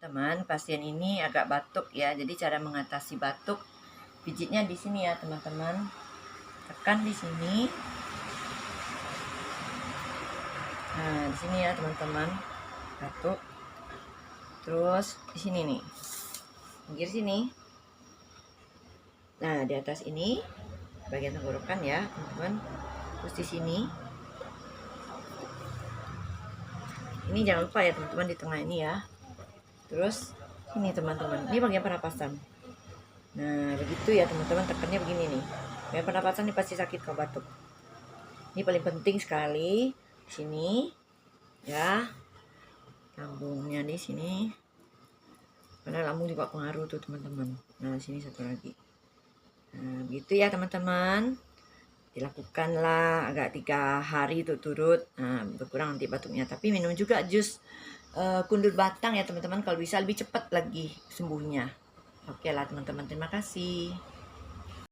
Teman, pasien ini agak batuk ya. Jadi cara mengatasi batuk, pijitnya di sini ya, teman-teman. Tekan di sini. Nah, di sini ya, teman-teman. Batuk. Terus di sini nih. Pinggir sini. Nah, di atas ini bagian tenggorokan ya, teman-teman. Terus di sini. Ini jangan lupa ya, teman-teman, di tengah ini ya. Terus ini teman-teman, ini bagian pernapasan. Nah begitu ya teman-teman, tekannya begini nih. Bagian pernapasan ini pasti sakit kalau batuk. Ini paling penting sekali di sini ya, lambungnya di sini. Karena lambung juga pengaruh tuh teman-teman. Nah sini satu lagi. Nah begitu ya teman-teman. Dilakukanlah agak 3 hari itu turut. Nah berkurang nanti batuknya. Tapi minum juga jus kundur batang ya teman-teman, kalau bisa lebih cepat lagi sembuhnya. Oke lah teman-teman, terima kasih.